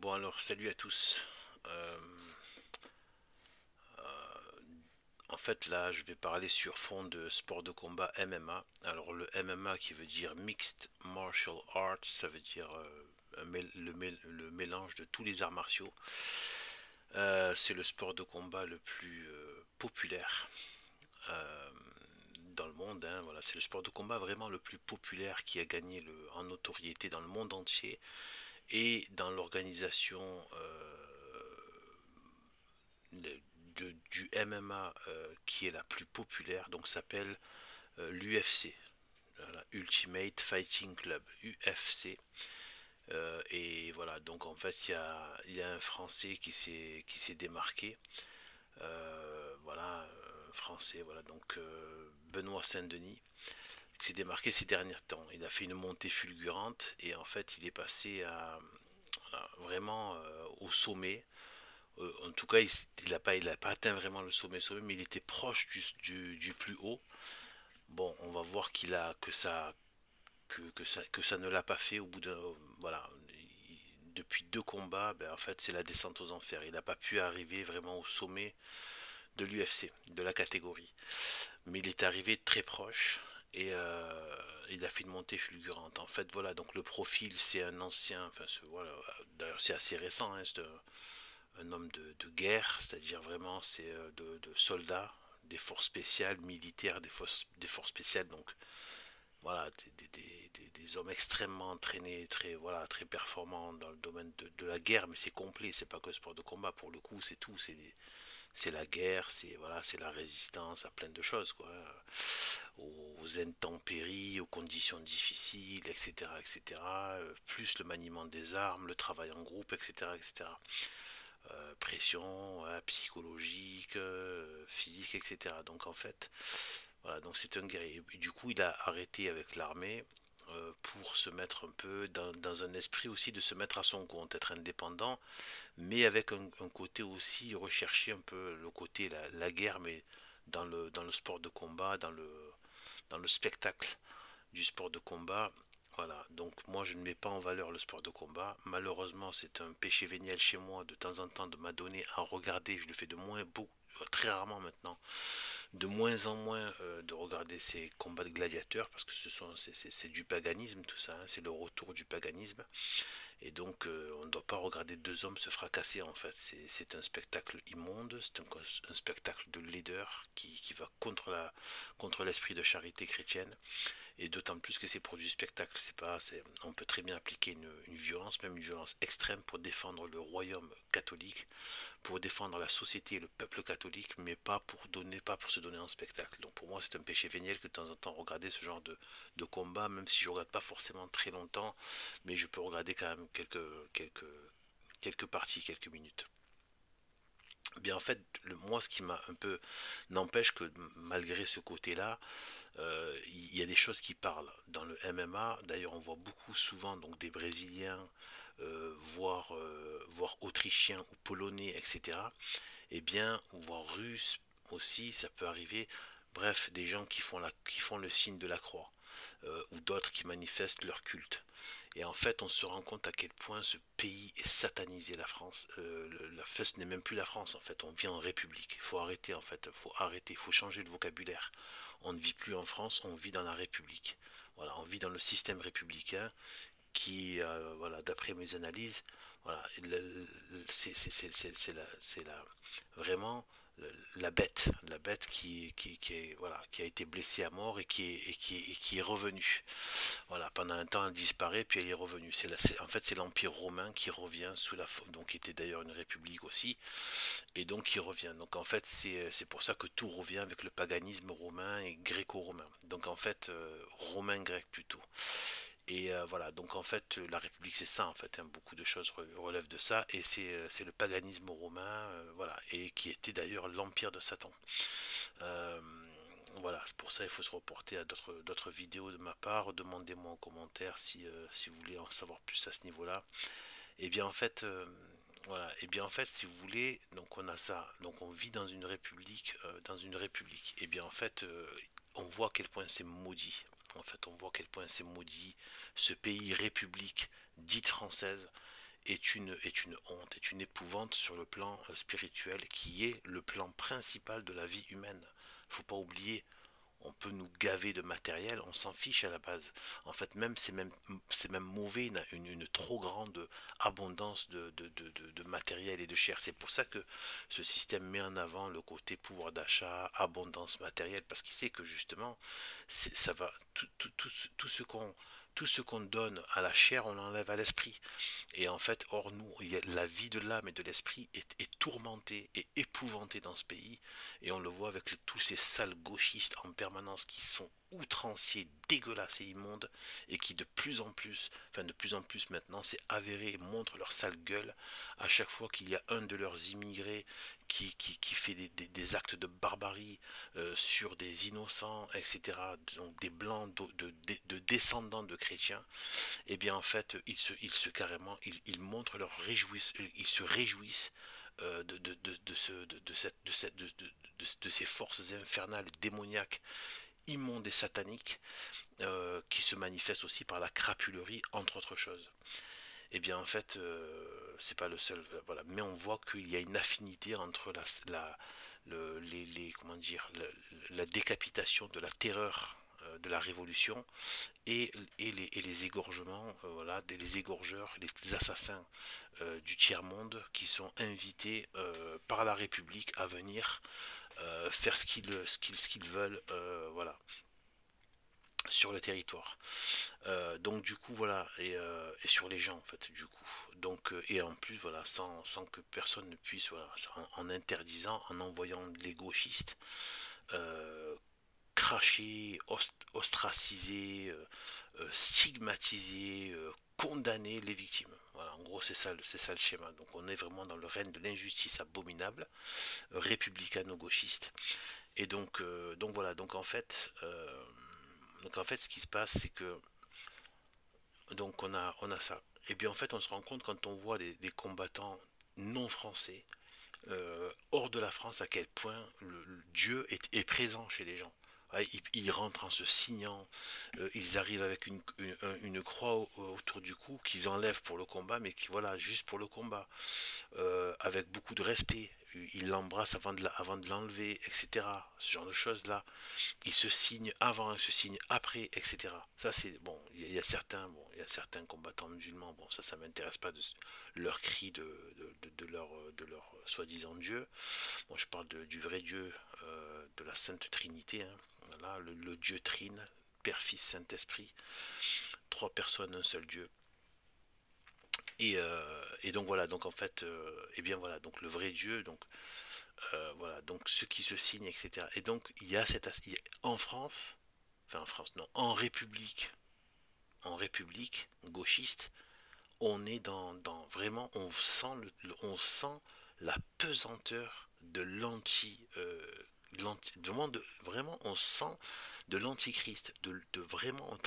Bon alors salut à tous. Euh, En fait là je vais parler sur fond de sport de combat MMA. Alors le MMA qui veut dire Mixed Martial Arts, ça veut dire le mélange de tous les arts martiaux. C'est le sport de combat le plus populaire euh, dans le monde, hein. Voilà, c'est le sport de combat vraiment le plus populaire qui a gagné en notoriété dans le monde entier et dans l'organisation du MMA qui est la plus populaire, donc s'appelle l'UFC, voilà, Ultimate Fighting Club, UFC. Et voilà, donc en fait il y a un Français qui s'est démarqué, voilà, Français, voilà, donc Benoît Saint-Denis, qui s'est démarqué ces derniers temps. Il a fait une montée fulgurante et en fait il est passé à vraiment au sommet. En tout cas, il a pas atteint vraiment le sommet, mais il était proche du plus haut. Bon, on va voir que ça ne l'a pas fait au bout de, voilà, depuis deux combats, ben, en fait, c'est la descente aux enfers. Il n'a pas pu arriver vraiment au sommet de l'UFC, de la catégorie. Mais il est arrivé très proche et il a fait une montée fulgurante. En fait, voilà, donc le profil, c'est un ancien, enfin, voilà, d'ailleurs, c'est assez récent, hein, c'est un homme de guerre, c'est-à-dire vraiment c'est de soldats, des forces spéciales, militaires, des forces spéciales, donc voilà, des hommes extrêmement entraînés, très, voilà, très performants dans le domaine de la guerre, mais c'est complet, c'est pas que le sport de combat, pour le coup, c'est tout, c'est la guerre, c'est voilà, c'est la résistance à plein de choses, quoi, aux intempéries, aux conditions difficiles, etc., etc., plus le maniement des armes, le travail en groupe, etc., etc., pression psychologique, physique, etc. Donc en fait, voilà, donc c'est un guerrier. Et du coup, il a arrêté avec l'armée pour se mettre un peu dans un esprit aussi de se mettre à son compte, être indépendant, mais avec un côté aussi rechercher un peu le côté la guerre, mais dans le sport de combat, dans le spectacle du sport de combat. Voilà, donc moi je ne mets pas en valeur le sport de combat. Malheureusement, c'est un péché véniel chez moi de temps en temps de m'adonner à regarder. Je le fais de moins, beaucoup, très rarement maintenant, de moins en moins de regarder ces combats de gladiateurs parce que c'est du paganisme tout ça, hein, c'est le retour du paganisme. Et donc on ne doit pas regarder deux hommes se fracasser en fait. C'est un spectacle immonde, c'est un spectacle de laideur qui va contre l'esprit de charité chrétienne. Et d'autant plus que c'est pour du spectacle, on peut très bien appliquer une violence, même une violence extrême pour défendre le royaume catholique, pour défendre la société et le peuple catholique, mais pas pour se donner en spectacle. Donc pour moi c'est un péché véniel que de temps en temps regarder ce genre de combat, même si je ne regarde pas forcément très longtemps, mais je peux regarder quand même quelques parties, quelques minutes. Bien en fait, moi ce qui m'a un peu n'empêche que malgré ce côté-là, il y a des choses qui parlent. Dans le MMA, d'ailleurs, on voit beaucoup souvent donc des Brésiliens, voire Autrichiens ou Polonais, etc. Eh bien, voire Russes aussi, ça peut arriver. Bref, des gens qui font le signe de la croix, ou d'autres qui manifestent leur culte. Et en fait, on se rend compte à quel point ce pays est satanisé, la France. La fesse n'est même plus la France, en fait. On vit en République. Il faut arrêter, en fait. Il faut arrêter. Il faut changer de vocabulaire. On ne vit plus en France, on vit dans la République. Voilà, on vit dans le système républicain qui, voilà, d'après mes analyses, voilà, vraiment la bête voilà, qui a été blessée à mort et qui est revenue. Voilà, pendant un temps elle disparaît puis elle est revenue. En fait c'est l'Empire romain qui revient sous la forme, donc qui était d'ailleurs une république aussi, et donc qui revient. Donc en fait c'est pour ça que tout revient avec le paganisme romain et gréco-romain. Donc en fait romain-grec plutôt. Et voilà, donc en fait, la République, c'est ça, en fait, hein, beaucoup de choses relèvent de ça, et c'est le paganisme romain, voilà, et qui était d'ailleurs l'empire de Satan. Euh, voilà, c'est pour ça il faut se reporter à d'autres vidéos de ma part. Demandez-moi en commentaire si vous voulez en savoir plus à ce niveau-là. Et bien en fait, voilà, et bien en fait, si vous voulez, donc on a ça, donc on vit dans une république. Et bien en fait, on voit à quel point c'est maudit. En fait, on voit à quel point c'est maudit ce pays république dite française est une honte, est une épouvante sur le plan spirituel, qui est le plan principal de la vie humaine. Faut pas oublier, on peut nous gaver de matériel, on s'en fiche à la base. En fait, c'est même mauvais, une trop grande abondance de matériel et de chair. C'est pour ça que ce système met en avant le côté pouvoir d'achat, abondance matérielle, parce qu'il sait que justement, ça va, tout ce tout ce qu'on donne à la chair, on l'enlève à l'esprit. Et en fait, hors nous, la vie de l'âme et de l'esprit est tourmentée et épouvantée dans ce pays. Et on le voit avec tous ces sales gauchistes en permanence qui sont outranciers, dégueulasses et immondes, et qui de plus en plus, enfin de plus en plus maintenant, c'est avéré et montrent leur sale gueule à chaque fois qu'il y a un de leurs immigrés qui fait des actes de barbarie sur des innocents, etc., donc des blancs de descendants de chrétiens. Et bien en fait, ils montrent ils se réjouissent de ces forces infernales, démoniaques, immondes et sataniques, qui se manifestent aussi par la crapulerie, entre autres choses. Et bien en fait, c'est pas le seul, voilà. Mais on voit qu'il y a une affinité entre comment dire, la décapitation de la terreur de la révolution et les égorgements, voilà, les égorgeurs, les assassins du tiers-monde qui sont invités par la République à venir faire ce qu'ils veulent, voilà, sur le territoire. Donc du coup voilà, et sur les gens en fait du coup. Donc et en plus voilà, sans que personne ne puisse, voilà, en interdisant, en envoyant les gauchistes euh, cracher, ostraciser, stigmatiser, condamner les victimes. Voilà, en gros, c'est ça le schéma. Donc, on est vraiment dans le règne de l'injustice abominable, républicano-gauchiste. Et donc voilà. Donc en fait, ce qui se passe, c'est que donc on a ça. Et puis en fait, on se rend compte quand on voit des combattants non français hors de la France à quel point Dieu est présent chez les gens. Ouais, ils rentrent en se signant, ils arrivent avec une croix autour du cou qu'ils enlèvent pour le combat, mais qui voilà, juste pour le combat, avec beaucoup de respect. Ils l'embrassent avant de l'enlever, etc. Ce genre de choses-là. Ils se signent avant, ils se signent après, etc. Ça c'est bon. Il y a certains combattants musulmans. Bon, ça m'intéresse pas de leur cri de leur soi-disant Dieu. Bon, je parle du vrai Dieu, de la Sainte Trinité. Hein. Voilà, le Dieu Trine, Père, Fils, Saint-Esprit. Trois personnes, un seul Dieu. Et donc voilà, donc en fait, et bien voilà, donc le vrai Dieu, donc voilà, donc ceux qui se signent, etc. Et donc il y a en France, enfin en France, non, en République gauchiste, on est vraiment, on sent la pesanteur de vraiment, on sent de l'antichrist, de vraiment,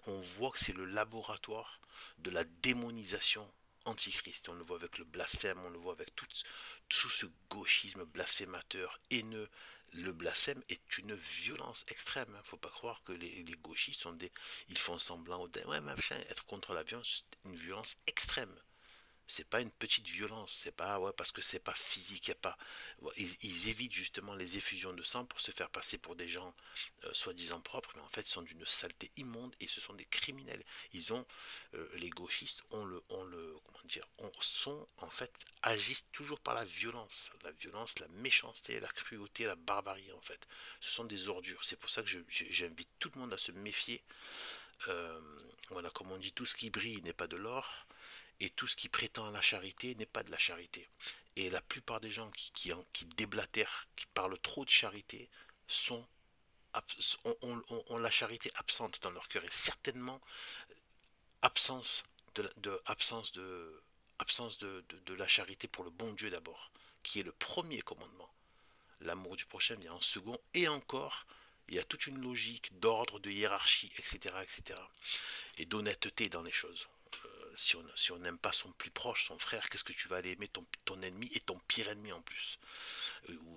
on voit que c'est le laboratoire de la démonisation antichrist. On le voit avec le blasphème, on le voit avec tout ce gauchisme blasphémateur, haineux. Le blasphème est une violence extrême. Hein. Faut pas croire que les gauchistes ils font semblant, ouais, machin, être contre la violence, une violence extrême. C'est pas une petite violence, c'est pas ouais parce que c'est pas physique, y a pas. Ouais, ils évitent justement les effusions de sang pour se faire passer pour des gens soi-disant propres, mais en fait ils sont d'une saleté immonde et ce sont des criminels. Ils ont les gauchistes comment dire, sont en fait agissent toujours par la violence, la méchanceté, la cruauté, la barbarie en fait. Ce sont des ordures. C'est pour ça que j'invite tout le monde à se méfier. Euh, voilà, comme on dit, tout ce qui brille n'est pas de l'or et tout ce qui prétend à la charité n'est pas de la charité. Et la plupart des gens qui déblatèrent, qui parlent trop de charité, sont, ont la charité absente dans leur cœur. Et certainement, absence de la charité pour le bon Dieu d'abord, qui est le premier commandement. L'amour du prochain vient en second, et encore, il y a toute une logique d'ordre, de hiérarchie, etc., etc., et d'honnêteté dans les choses. Si on n'aime pas son plus proche, son frère, qu'est-ce que tu vas aller aimer ton ennemi et ton pire ennemi en plus.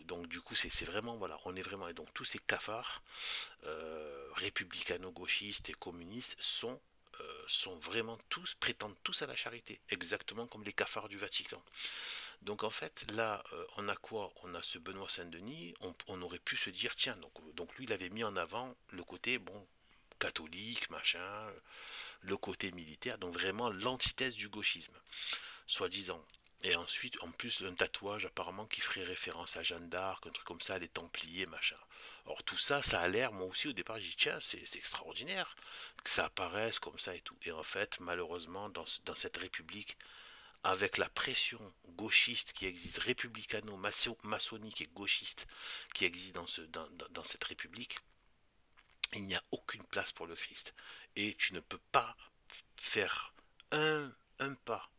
Donc du coup c'est vraiment voilà, on est vraiment et donc tous ces cafards républicano-gauchistes et communistes sont sont vraiment tous, prétendent tous à la charité, exactement comme les cafards du Vatican. Donc en fait, là, on a quoi? On a ce Benoît Saint-Denis, on aurait pu se dire, tiens, donc lui, il avait mis en avant le côté, bon, catholique, machin, le côté militaire, donc vraiment l'antithèse du gauchisme, soi-disant. Et ensuite, en plus, un tatouage apparemment qui ferait référence à Jeanne d'Arc, un truc comme ça, les Templiers, machin. Alors tout ça, ça a l'air, moi aussi au départ, j'ai dit, tiens, c'est extraordinaire que ça apparaisse comme ça et tout. Et en fait, malheureusement, dans cette république, avec la pression gauchiste qui existe, républicano-maçonnique et gauchiste qui existe dans cette république, il n'y a aucune place pour le Christ. Et tu ne peux pas faire un, un pas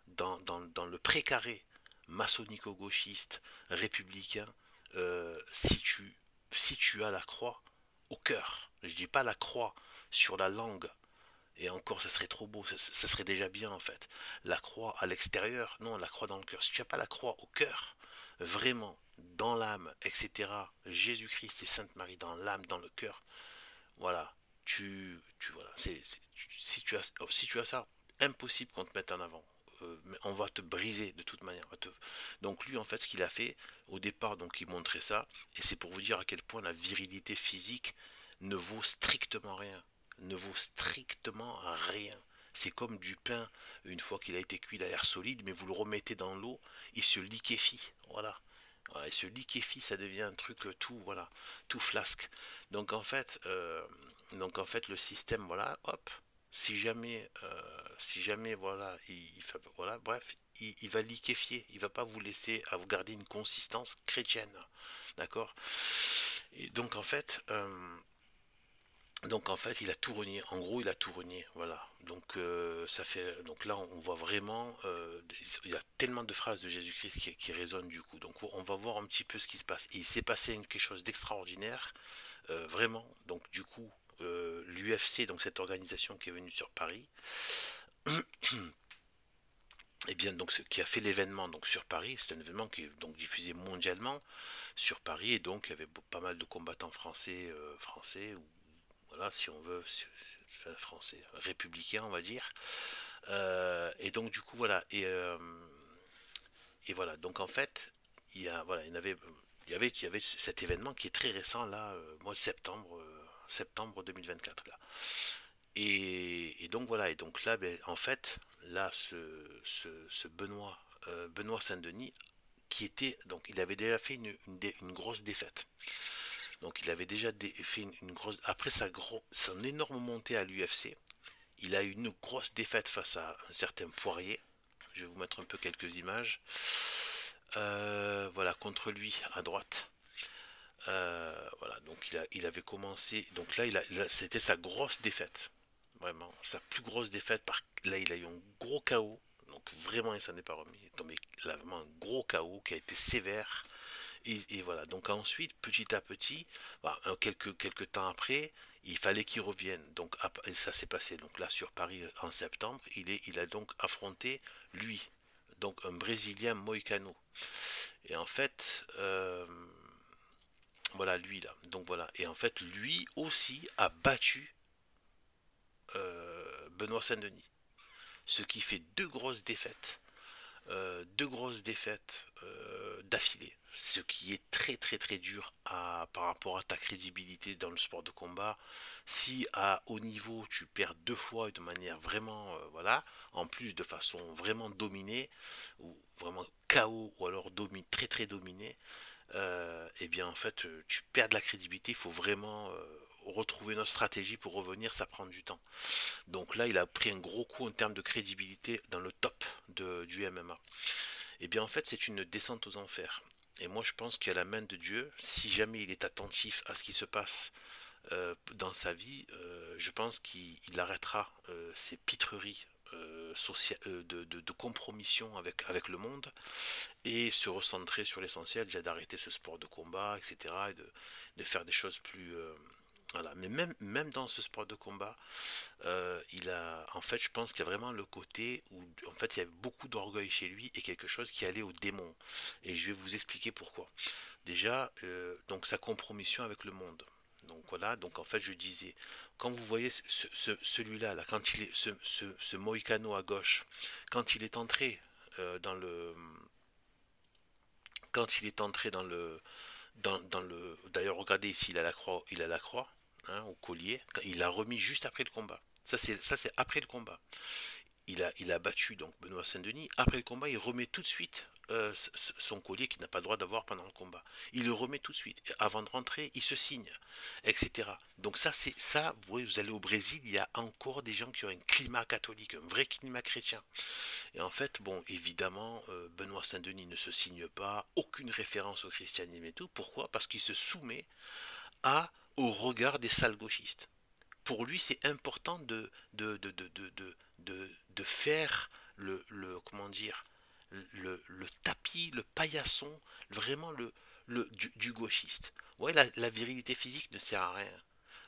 dans le précaré maçonnico-gauchiste républicain si tu as la croix au cœur. Je ne dis pas la croix sur la langue, et encore, ça serait trop beau, ça serait déjà bien en fait. La croix à l'extérieur, non, la croix dans le cœur. Si tu n'as pas la croix au cœur, vraiment, dans l'âme, etc., Jésus-Christ et Sainte Marie dans l'âme, dans le cœur, voilà, voilà, si tu as ça, impossible qu'on te mette en avant. Mais on va te briser de toute manière. Donc lui, en fait, ce qu'il a fait, au départ, donc il montrait ça, et c'est pour vous dire à quel point la virilité physique ne vaut strictement rien. Ne vaut strictement rien. C'est comme du pain, une fois qu'il a été cuit, il a l'air solide, mais vous le remettez dans l'eau, il se liquéfie. Voilà. Voilà, il se liquéfie, ça devient un truc tout, voilà, tout flasque. Donc en fait, euh, donc en fait, le système, voilà, hop, si jamais, voilà, voilà, bref, il va liquéfier, il va pas vous laisser à vous garder une consistance chrétienne, d'accord? Et donc en fait, il a tout renié. En gros, il a tout renié. Voilà. Donc là, on voit vraiment. Il y a tellement de phrases de Jésus-Christ qui résonnent du coup. Donc on va voir un petit peu ce qui se passe. Et il s'est passé quelque chose d'extraordinaire, vraiment. Donc du coup, l'UFC, donc cette organisation qui est venue sur Paris, et bien donc ce qui a fait l'événement donc sur Paris, c'est un événement qui est donc diffusé mondialement sur Paris, et donc il y avait pas mal de combattants français, ou voilà, si on veut, français, républicain, on va dire. Et donc du coup voilà, et voilà, donc en fait, voilà, il y avait cet événement qui est très récent là, mois de septembre 2024 là. Et donc voilà, et donc là, ben, en fait, là, ce Benoît Saint-Denis, donc il avait déjà fait une grosse défaite. Donc il avait déjà fait une grosse, après son énorme montée à l'UFC, il a eu une grosse défaite face à un certain Poirier. Je vais vous mettre un peu quelques images. Voilà, contre lui à droite. Voilà, donc il avait commencé. Donc là, c'était sa grosse défaite. Vraiment, sa plus grosse défaite. Là, il a eu un gros KO. Donc vraiment, il s'en est pas remis. Il est tombé là, vraiment un gros KO qui a été sévère. Et voilà, donc ensuite, petit à petit, voilà, quelques temps après, il fallait qu'il revienne. Donc et ça s'est passé donc là sur Paris en septembre. Il a donc affronté lui, donc un Brésilien Moicano. Et en fait, voilà lui là. Donc voilà. Et en fait, lui aussi a battu Benoît Saint-Denis. Ce qui fait deux grosses défaites d'affilée. Ce qui est très très très dur par rapport à ta crédibilité dans le sport de combat. Si à haut niveau tu perds deux fois de manière vraiment, voilà, en plus de façon vraiment dominée, ou vraiment KO, ou alors très très dominé, et bien en fait tu perds de la crédibilité. Il faut vraiment retrouver notre stratégie pour revenir, ça prend du temps. Donc là, il a pris un gros coup en termes de crédibilité dans le top du MMA. Et bien en fait, c'est une descente aux enfers. Et moi, je pense qu'il y a la main de Dieu. Si jamais il est attentif à ce qui se passe dans sa vie, je pense qu'il arrêtera ces pitreries de compromission avec le monde, et se recentrer sur l'essentiel, déjà d'arrêter ce sport de combat, etc. Et de faire des choses plus... voilà. Mais même dans ce sport de combat, en fait, je pense qu'il y a vraiment le côté où, en fait, il y a beaucoup d'orgueil chez lui et quelque chose qui allait au démon. Et je vais vous expliquer pourquoi. Déjà, donc sa compromission avec le monde. Donc voilà, donc en fait je disais, quand vous voyez celui-là, là, quand il est, ce Mohicano à gauche, quand il est entré dans le, quand il est entré dans le, d'ailleurs regardez ici, il a la croix, hein, au collier, il l'a remis juste après le combat. Ça c'est après le combat. Il a battu donc Benoît Saint-Denis. Après le combat, il remet tout de suite son collier qu'il n'a pas le droit d'avoir pendant le combat. Il le remet tout de suite. Et avant de rentrer, il se signe, etc. Donc ça, c'est ça. Vous voyez, vous allez au Brésil, il y a encore des gens qui ont un climat catholique, un vrai climat chrétien. Et en fait, bon, évidemment, Benoît Saint-Denis ne se signe pas, aucune référence au christianisme et tout. Pourquoi? Parce qu'il se soumet au regard des salles gauchistes. Pour lui, c'est important de faire comment dire, le tapis, le paillasson, vraiment du gauchiste. Ouais, la virilité physique ne sert à rien.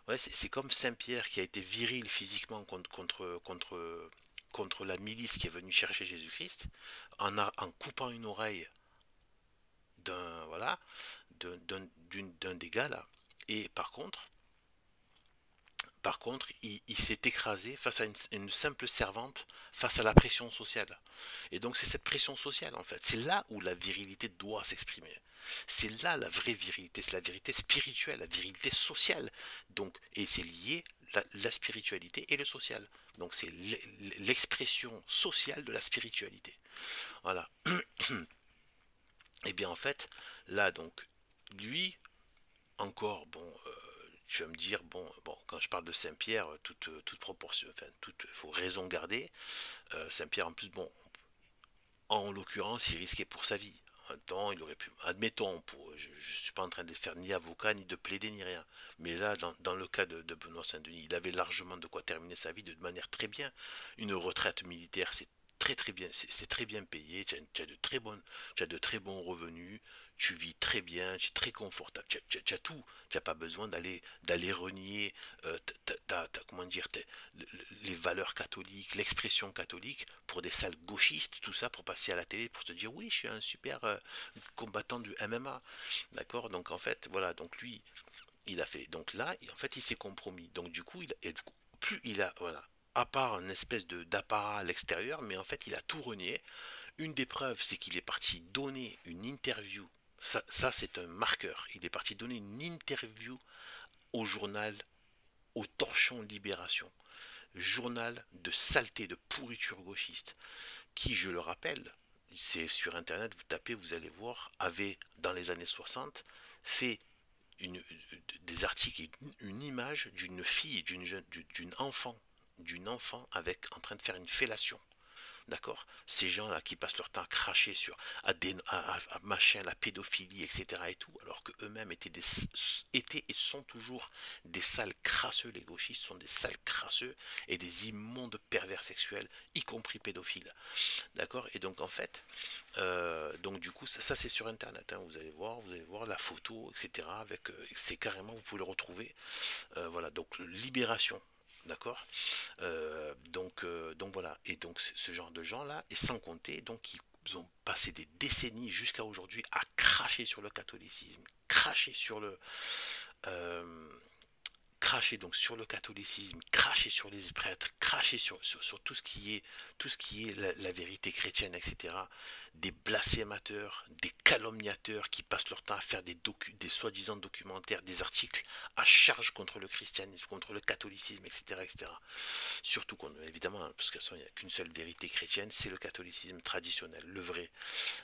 Ouais, c'est comme Saint-Pierre qui a été viril physiquement contre la milice qui est venue chercher Jésus-Christ, en coupant une oreille d'un voilà, d'un des gars là. Et par contre, il s'est écrasé face à une simple servante, face à la pression sociale. Et donc c'est cette pression sociale en fait. C'est là où la virilité doit s'exprimer. C'est là la vraie virilité, c'est la vérité spirituelle, la virilité sociale. Donc, et c'est lié la spiritualité et le social. Donc c'est l'expression sociale de la spiritualité. Voilà. Et bien en fait, là donc, lui, encore, bon, tu vas me dire, bon, quand je parle de Saint-Pierre, toute proportion, enfin, faut raison garder. Saint-Pierre, en plus, bon, en l'occurrence, il risquait pour sa vie. En même temps, il aurait pu, admettons, je ne suis pas en train de faire ni avocat, ni de plaider, ni rien. Mais là, dans le cas de Benoît Saint-Denis, il avait largement de quoi terminer sa vie de manière très bien. Une retraite militaire, c'est très très bien, c'est très bien payé, tu as de très bons revenus, tu vis très bien, tu es très confortable, tu as tout, tu n'as pas besoin d'aller renier, comment dire, les valeurs catholiques, l'expression catholique pour des salles gauchistes, tout ça pour passer à la télé, pour te dire oui, je suis un super combattant du MMA, d'accord. Donc en fait, voilà, donc lui, il a fait, donc là, en fait, il s'est compromis. Donc du coup, plus il a, voilà, à part une espèce de d'apparat à l'extérieur, mais en fait, il a tout renié. Une des preuves, c'est qu'il est parti donner une interview. Ça c'est un marqueur. Il est parti donner une interview au journal, au torchon Libération, journal de saleté, de pourriture gauchiste, qui, je le rappelle, c'est sur internet, vous tapez, vous allez voir, avait dans les années 60 fait une, des articles et une image d'une fille, d'une enfant avec en train de faire une fellation. D'accord. Ces gens-là qui passent leur temps à cracher à machin, la pédophilie, etc. et tout, alors qu'eux-mêmes étaient et sont toujours des sales crasseux, les gauchistes sont des sales crasseux et des immondes pervers sexuels, y compris pédophiles. D'accord. Et donc en fait, donc du coup, ça c'est sur internet, hein, vous allez voir la photo, etc. Avec, c'est carrément, vous pouvez le retrouver. Voilà, donc Libération. D'accord. Donc voilà. Et donc ce genre de gens-là, et sans compter, donc ils ont passé des décennies jusqu'à aujourd'hui à cracher sur le catholicisme, euh, cracher donc sur le catholicisme, cracher sur les prêtres, cracher sur tout ce qui est la vérité chrétienne, etc. Des blasphémateurs, des calomniateurs qui passent leur temps à faire des soi-disant documentaires, des articles à charge contre le christianisme, contre le catholicisme, etc. etc. Surtout évidemment, hein, parce qu'il n'y a qu'une seule vérité chrétienne, c'est le catholicisme traditionnel, le vrai.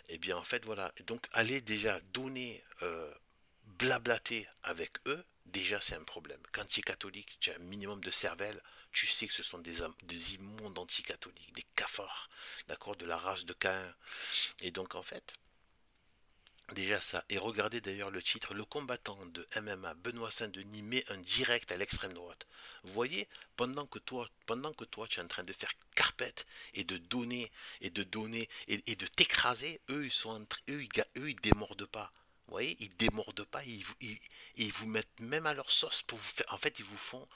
Et bien en fait voilà, donc aller déjà donner blablater avec eux, déjà c'est un problème. Quand tu es catholique, tu as un minimum de cervelle, tu sais que ce sont des immondes anticatholiques, des cafards, d'accord, de la race de Caïn. Et donc en fait, déjà ça. Et regardez d'ailleurs le titre, le combattant de MMA Benoît Saint-Denis met un direct à l'extrême droite. Vous voyez, pendant que toi tu es en train de faire carpette et de donner et de t'écraser, eux ils sont eux ils démordent pas. Vous voyez, ils démordent pas, ils vous mettent même à leur sauce pour vous faire. En fait, ils vous font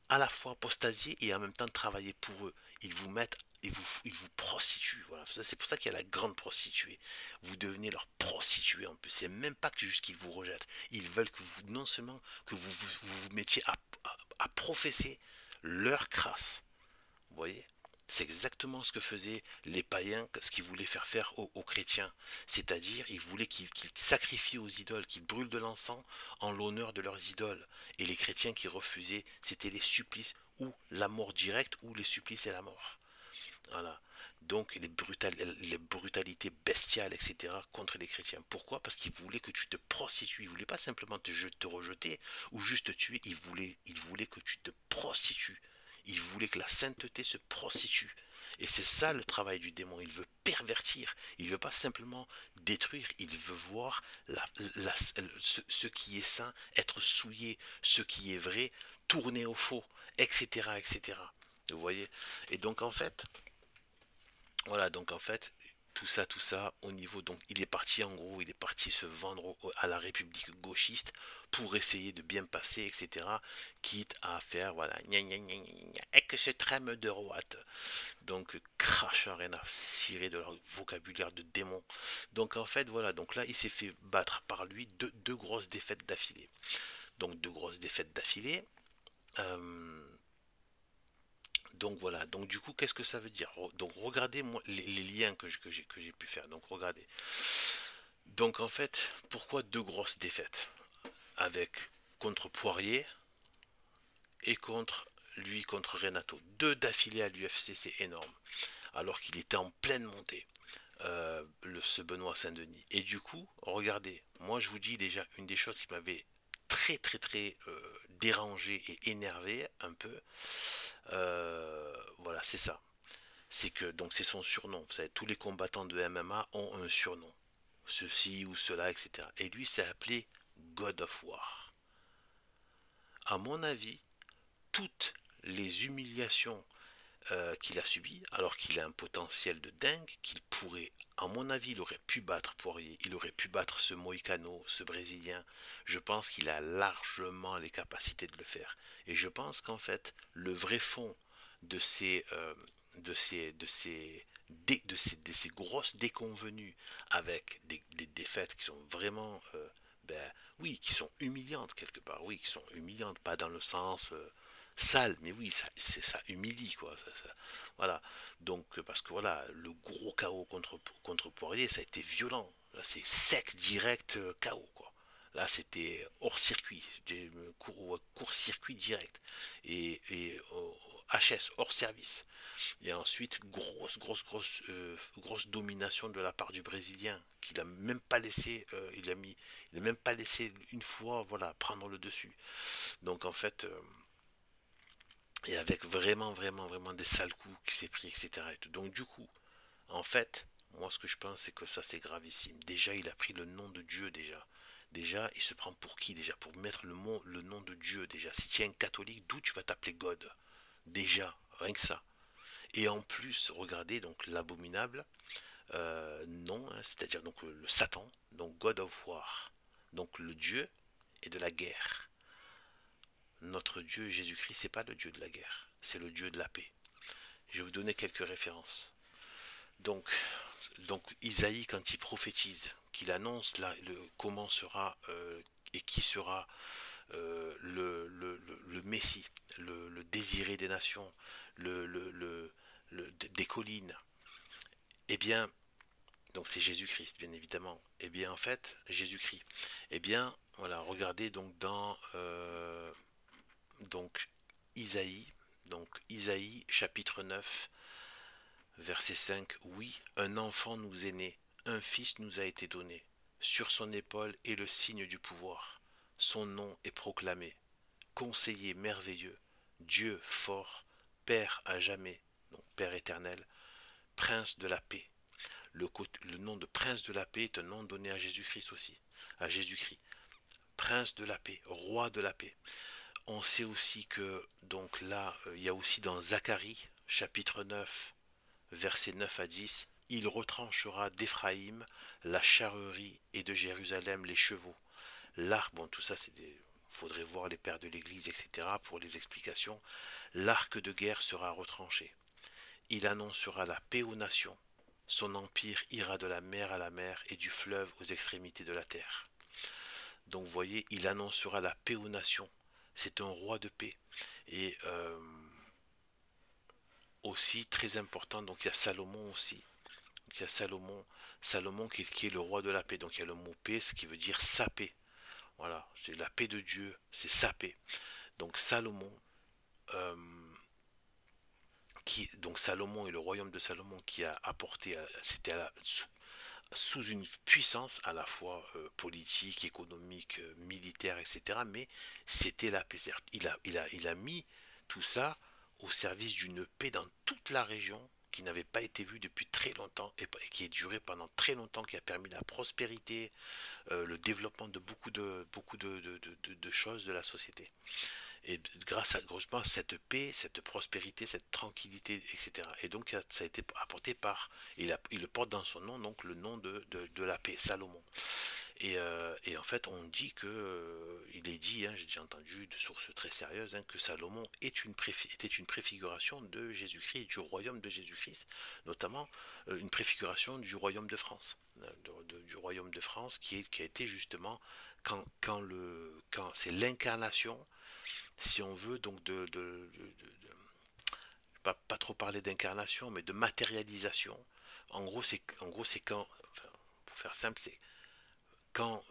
à la fois apostasier et en même temps travailler pour eux. ils vous mettent ils vous prostituent. Voilà, c'est pour ça qu'il y a la grande prostituée. Vous devenez leur prostituée en plus. C'est même pas que juste qu'ils vous rejettent. Ils veulent que vous, non seulement que vous mettiez à professer leur crasse. Vous voyez? C'est exactement ce que faisaient les païens, ce qu'ils voulaient faire faire aux chrétiens. C'est-à-dire, ils voulaient qu'ils sacrifient aux idoles, qu'ils brûlent de l'encens en l'honneur de leurs idoles. Et les chrétiens qui refusaient, c'était les supplices ou la mort directe ou les supplices et la mort. Voilà. Donc les brutalités bestiales, etc., contre les chrétiens. Pourquoi? Parce qu'ils voulaient que tu te prostitues. Ils voulaient pas simplement te rejeter ou juste te tuer. Ils voulaient que tu te prostitues. Ils voulaient que la sainteté se prostitue. Et c'est ça le travail du démon. Il veut pervertir. Il veut pas simplement détruire. Il veut voir ce qui est saint être souillé, ce qui est vrai tourner au faux, etc., etc. Vous voyez? Et donc en fait, voilà, donc en fait, tout ça, au niveau, donc il est parti en gros, il est parti se vendre à la République gauchiste pour essayer de bien passer, etc. Quitte à faire, voilà, gna gna gna gna gna, extrême de droite. Donc cracheur, rien à cirer de leur vocabulaire de démon. Donc en fait, voilà, donc là il s'est fait battre par lui deux grosses défaites d'affilée. Donc deux grosses défaites d'affilée. Euh, donc voilà, donc du coup, qu'est-ce que ça veut dire? Donc regardez moi, les liens que j'ai pu faire. Donc regardez. Donc en fait, pourquoi deux grosses défaites? Avec contre Poirier et contre Renato. Deux d'affilée à l'UFC, c'est énorme. Alors qu'il était en pleine montée, ce Benoît Saint-Denis. Et du coup, regardez, moi je vous dis déjà une des choses qui m'avait très dérangé et énervé un peu. Voilà, c'est ça. C'est que donc c'est son surnom. Vous savez, tous les combattants de MMA ont un surnom, ceci ou cela, etc. Et lui, s'est appelé God of War. À mon avis, toutes les humiliations qu'il a subies, alors qu'il a un potentiel de dingue, qu'il pourrait, à mon avis, il aurait pu battre Poirier, il aurait pu battre ce Moïcano, ce Brésilien. Je pense qu'il a largement les capacités de le faire. Et je pense qu'en fait, le vrai fond de ces, de ces grosses déconvenues avec des défaites qui sont vraiment, ben, oui, qui sont humiliantes quelque part, oui, qui sont humiliantes, pas dans le sens sale, mais oui, ça humilie, quoi. Voilà. Donc, parce que voilà, le gros KO contre Poirier, ça a été violent. Là, c'est sec, direct, KO, quoi. Là, c'était hors circuit, court-circuit direct. Et HS, hors service. Et ensuite, grosse domination de la part du Brésilien, qu'il a même pas laissé, il a même pas laissé une fois, voilà, prendre le dessus. Donc en fait, et avec vraiment des sales coups qui s'est pris, etc. Donc du coup, en fait, moi ce que je pense, c'est que ça c'est gravissime. Déjà, il a pris le nom de Dieu déjà. Déjà, il se prend pour qui déjà? Pour mettre le nom de Dieu déjà. Si tu es un catholique, d'où tu vas t'appeler God? Déjà, rien que ça. Et en plus, regardez donc l'abominable nom, hein, c'est-à-dire donc le Satan, donc God of War, donc le Dieu est de la guerre. Notre Dieu Jésus-Christ, c'est pas le Dieu de la guerre, c'est le Dieu de la paix. Je vais vous donner quelques références. Donc, donc Isaïe, quand il prophétise, qu'il annonce comment sera et qui sera le Messie, le désiré des nations, des collines, eh bien, donc c'est Jésus-Christ, bien évidemment. Eh bien, en fait, Jésus-Christ. Eh bien, voilà, regardez donc dans donc Isaïe, chapitre 9, verset 5. Oui, un enfant nous est né, un fils nous a été donné. Sur son épaule est le signe du pouvoir. Son nom est proclamé. Conseiller merveilleux, Dieu fort, Père à jamais, donc Père éternel, Prince de la paix. Le nom de Prince de la paix est un nom donné à Jésus-Christ aussi, à Jésus-Christ. Prince de la paix, roi de la paix. On sait aussi que, donc là, il y a aussi dans Zacharie, chapitre 9, versets 9 à 10, il retranchera d'Éphraïm la charrerie et de Jérusalem les chevaux. L'arc, bon, tout ça, c'est des. Faudrait voir les pères de l'Église, etc., pour les explications. L'arc de guerre sera retranché. Il annoncera la paix aux nations. Son empire ira de la mer à la mer et du fleuve aux extrémités de la terre. Donc vous voyez, il annoncera la paix aux nations. C'est un roi de paix. Et aussi très important, donc il y a Salomon aussi. Donc, il y a Salomon qui est le roi de la paix. Donc il y a le mot paix, ce qui veut dire sa paix. Voilà, c'est la paix de Dieu, c'est sa paix. Donc Salomon, euh, donc Salomon et le royaume de Salomon qui a apporté, c'était sous une puissance à la fois politique, économique, militaire, etc. Mais c'était la paix. Il a mis tout ça au service d'une paix dans toute la région qui n'avait pas été vue depuis très longtemps et qui a duré pendant très longtemps, qui a permis la prospérité, le développement de beaucoup de choses de la société. Et grâce à cette paix, cette prospérité, cette tranquillité, etc. Et donc ça a été apporté par, il le porte dans son nom, donc le nom de la paix, Salomon. Et en fait, on dit que, il est dit, hein, j'ai déjà entendu de sources très sérieuses, hein, que Salomon était une préfiguration de Jésus-Christ et du royaume de Jésus-Christ, notamment une préfiguration du royaume de France, du royaume de France qui a été justement quand c'est l'incarnation, si on veut, donc pas trop parler d'incarnation, mais de matérialisation. En gros, c'est quand, enfin, pour faire simple, c'est quand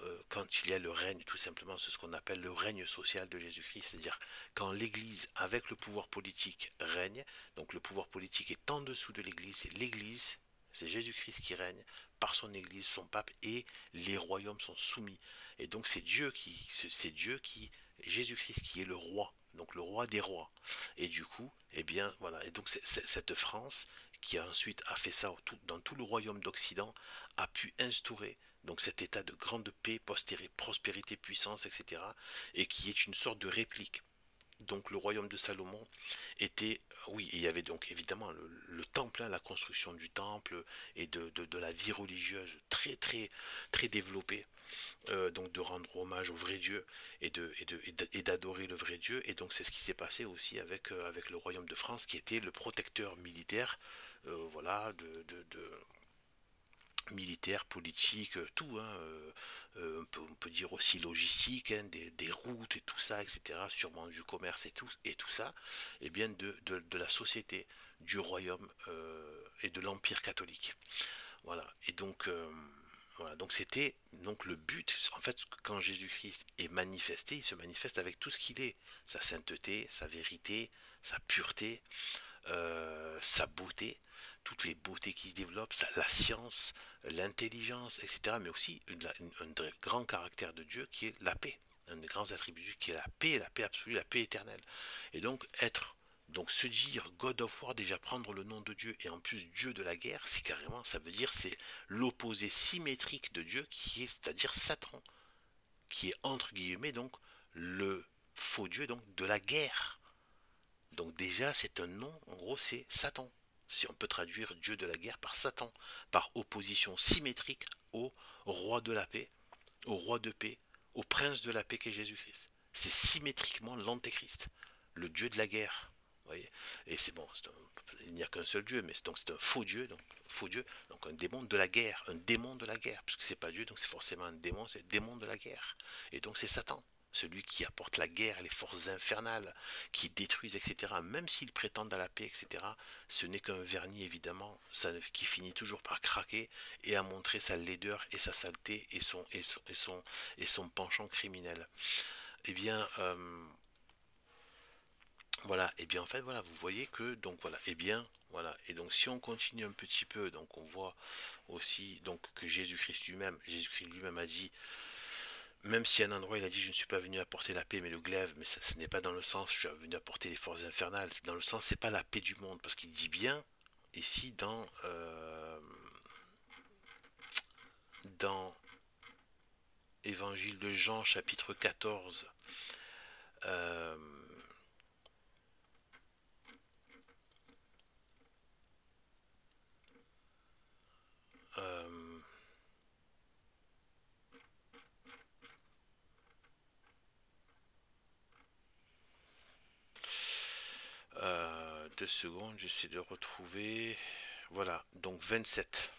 il y a le règne, tout simplement, c'est ce qu'on appelle le règne social de Jésus-Christ, c'est-à-dire quand l'Église, avec le pouvoir politique, règne, donc le pouvoir politique est en dessous de l'Église, et l'Église, c'est Jésus-Christ qui règne par son Église, son pape, et les royaumes sont soumis. Et donc c'est Dieu qui, Jésus-Christ qui est le roi, donc le roi des rois. Et du coup, eh bien, voilà. Et donc cette France qui a ensuite a fait ça dans tout le royaume d'Occident a pu instaurer donc cet état de grande paix, prospérité, puissance, etc., et qui est une sorte de réplique. Donc le royaume de Salomon était, oui, il y avait donc évidemment le temple, hein, la construction du temple et de la vie religieuse très très très développée, donc de rendre hommage au vrai Dieu et d'adorer le vrai Dieu. Et donc c'est ce qui s'est passé aussi avec le royaume de France qui était le protecteur militaire, voilà, militaire, politique, tout, hein, on peut dire aussi logistique, hein, des routes et tout ça, etc., sûrement du commerce et tout ça, et bien de la société, du royaume et de l'empire catholique. Voilà, et donc, voilà, donc c'était donc le but, en fait, quand Jésus-Christ est manifesté, il se manifeste avec tout ce qu'il est, sa sainteté, sa vérité, sa pureté, sa beauté, toutes les beautés qui se développent, la science, l'intelligence, etc. Mais aussi un grand caractère de Dieu qui est la paix. Un des grands attributs qui est la paix absolue, la paix éternelle. Et donc se dire God of War, déjà prendre le nom de Dieu et en plus Dieu de la guerre, c'est carrément, ça veut dire c'est l'opposé symétrique de Dieu qui est, c'est-à-dire Satan, qui est entre guillemets donc le faux Dieu donc de la guerre. Donc déjà, c'est un nom, en gros, c'est Satan. Si on peut traduire Dieu de la guerre par Satan, par opposition symétrique au roi de la paix, au roi de paix, au prince de la paix qu'est Jésus-Christ. C'est symétriquement l'antéchrist, le Dieu de la guerre. Vous voyez. Et c'est bon, il n'y a qu'un seul Dieu, mais donc c'est un faux Dieu, donc un démon de la guerre, un démon de la guerre, puisque c'est pas Dieu, donc c'est forcément un démon, c'est le démon de la guerre. Et donc c'est Satan, celui qui apporte la guerre et les forces infernales, qui détruisent, etc. Même s'ils prétendent à la paix, etc., ce n'est qu'un vernis, évidemment, qui finit toujours par craquer et à montrer sa laideur et sa saleté et son penchant criminel. Eh bien, voilà, et bien en fait, voilà, vous voyez que, donc voilà, et bien, voilà, et donc si on continue un petit peu, donc on voit aussi donc que Jésus-Christ lui-même a dit, même si à un endroit il a dit je ne suis pas venu apporter la paix mais le glaive, mais ça, ce n'est pas dans le sens je suis venu apporter les forces infernales, c'est dans le sens c'est pas la paix du monde, parce qu'il dit bien ici dans Évangile de Jean chapitre 14, euh, euh, secondes, j'essaie de retrouver. Voilà, donc 27.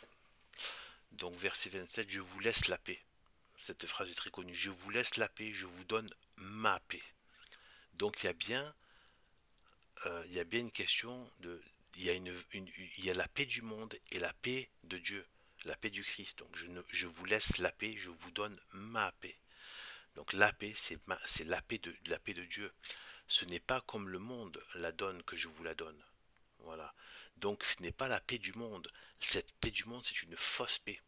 Donc verset 27, je vous laisse la paix. Cette phrase est très connue. Je vous laisse la paix, je vous donne ma paix. Donc il y a bien une question de, il y a la paix du monde et la paix de Dieu, la paix du Christ. Donc je vous laisse la paix, je vous donne ma paix. Donc la paix, c'est la paix de Dieu. Ce n'est pas comme le monde la donne que je vous la donne. Voilà. Donc ce n'est pas la paix du monde. Cette paix du monde, c'est une fausse paix.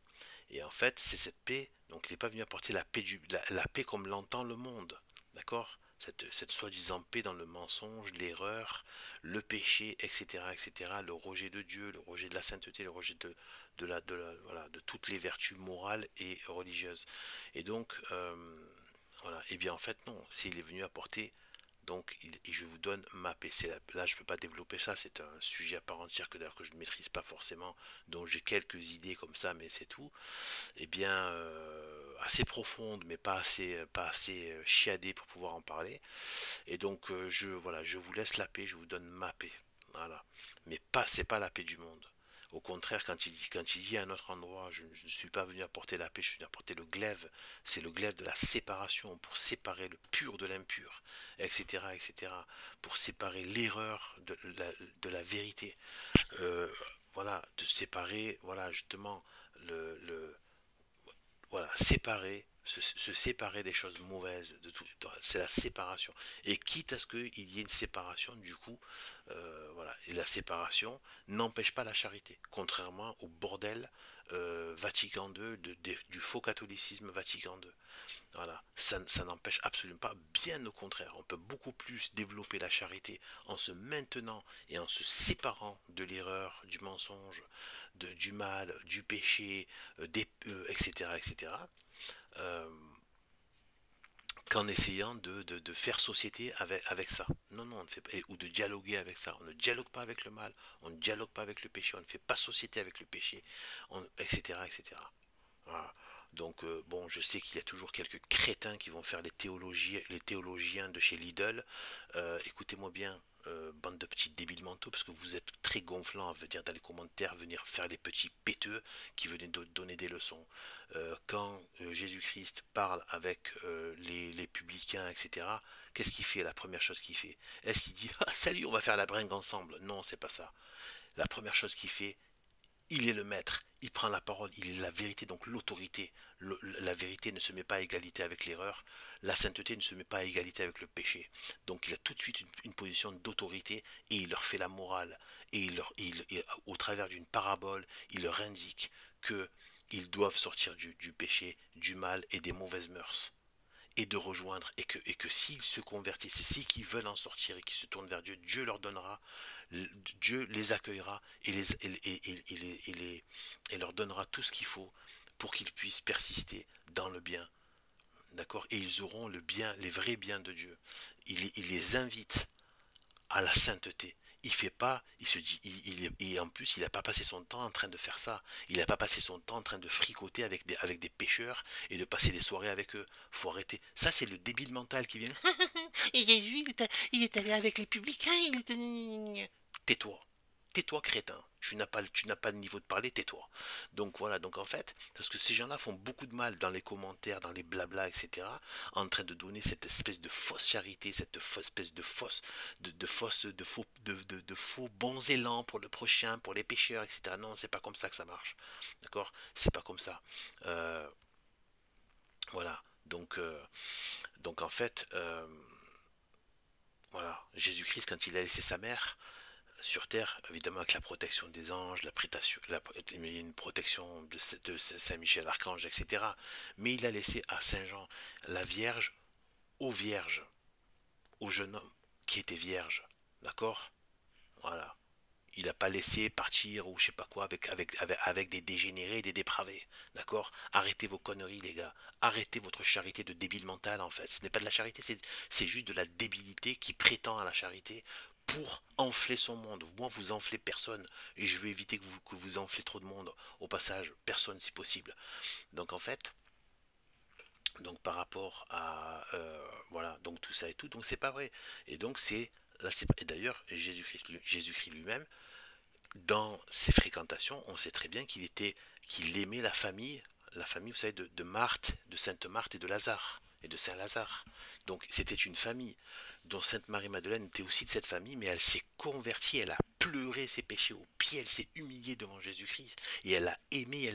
Et en fait, c'est cette paix, donc il n'est pas venu apporter la paix comme l'entend le monde. D'accord? Cette soi-disant paix dans le mensonge, l'erreur, le péché, etc., etc., le rejet de Dieu, le rejet de la sainteté, le rejet voilà, de toutes les vertus morales et religieuses. Et donc, voilà, et bien en fait, non, s'il est venu apporter donc, et je vous donne ma PC. Là, je ne peux pas développer ça, c'est un sujet à part entière que d'ailleurs que je ne maîtrise pas forcément, dont j'ai quelques idées comme ça, mais c'est tout. Eh bien, assez profonde, mais pas assez chiadée pour pouvoir en parler. Et donc, voilà, je vous laisse la paix, je vous donne ma paix. Voilà. Mais pas, c'est pas la paix du monde. Au contraire, quand il dit à un autre endroit, je ne suis pas venu apporter la paix, je suis venu apporter le glaive. C'est le glaive de la séparation pour séparer le pur de l'impur, etc., etc. Pour séparer l'erreur de la vérité. Euh, voilà, de séparer, voilà, justement, le voilà, se séparer des choses mauvaises, c'est la séparation. Et quitte à ce qu'il y ait une séparation, du coup, voilà, et la séparation n'empêche pas la charité, contrairement au bordel Vatican II, du faux catholicisme Vatican II. Voilà, ça n'empêche absolument pas, bien au contraire, on peut beaucoup plus développer la charité en se maintenant et en se séparant de l'erreur, du mensonge, du mal, du péché, etc., etc., euh, qu'en essayant de faire société avec ça. Non, non, on ne fait pas, ou de dialoguer avec ça. On ne dialogue pas avec le mal, on ne dialogue pas avec le péché, on ne fait pas société avec le péché, etc., etc. Voilà. Donc, bon, je sais qu'il y a toujours quelques crétins qui vont faire les théologiens de chez Lidl. Écoutez-moi bien, bande de petits débiles mentaux, parce que vous êtes très gonflants à venir dans les commentaires, venir faire les petits péteux qui venaient donner des leçons. Quand Jésus-Christ parle avec les publicains, etc., qu'est-ce qu'il fait? La première chose qu'il fait? Est-ce qu'il dit ah, salut, on va faire la bringue ensemble? Non, c'est pas ça. La première chose qu'il fait, il est le maître, il prend la parole, il est la vérité, donc l'autorité. La vérité ne se met pas à égalité avec l'erreur, la sainteté ne se met pas à égalité avec le péché. Donc il a tout de suite une position d'autorité et il leur fait la morale. Et au travers d'une parabole, il leur indique que ils doivent sortir du péché, du mal et des mauvaises mœurs et de rejoindre, et que s'ils se convertissent, et s'ils veulent en sortir et qu'ils se tournent vers Dieu, Dieu leur donnera, Dieu les accueillera et leur donnera tout ce qu'il faut pour qu'ils puissent persister dans le bien. D'accord? Et ils auront le bien, les vrais biens de Dieu. Il les invite à la sainteté. Il fait pas, il se dit, et en plus, il n'a pas passé son temps en train de faire ça. Il n'a pas passé son temps en train de fricoter avec des pêcheurs et de passer des soirées avec eux. Faut arrêter. Ça, c'est le débile mental qui vient. Et Jésus, il est allé avec les publicains, il était. Tais-toi. Tais-toi, crétin. Tu n'as pas le niveau de parler, tais-toi. Donc voilà, donc en fait, parce que ces gens-là font beaucoup de mal dans les commentaires, dans les blabla, etc., en train de donner cette espèce de fausse charité, cette espèce de faux bons élans pour le prochain, pour les pécheurs, etc. Non, c'est pas comme ça que ça marche. D'accord? C'est pas comme ça. Euh, voilà. Donc en fait, voilà, Jésus-Christ, quand il a laissé sa mère, sur terre, évidemment avec la protection des anges, une protection de Saint-Michel Archange, etc. Mais il a laissé à Saint-Jean la Vierge aux vierges, au jeune homme qui était vierge. D'accord? Voilà. Il n'a pas laissé partir ou je sais pas quoi avec des dégénérés et des dépravés. D'accord? Arrêtez vos conneries, les gars. Arrêtez votre charité de débile mental, en fait. Ce n'est pas de la charité, c'est juste de la débilité qui prétend à la charité pour enfler son monde. Moi, vous enflez personne. Et je veux éviter que vous enflez trop de monde. Au passage, personne si possible. Donc, en fait, donc par rapport à voilà, donc tout ça et tout, donc c'est pas vrai. Et donc c'est Là, et d'ailleurs, Jésus-Christ lui-même, dans ses fréquentations, on sait très bien qu'il aimait la famille, vous savez, de Marthe, de Sainte Marthe et de Lazare, et de Saint Lazare. Donc c'était une famille dont Sainte Marie-Madeleine était aussi de cette famille, mais elle s'est convertie, elle a pleuré ses péchés aux pieds, elle s'est humiliée devant Jésus-Christ, et elle a aimé,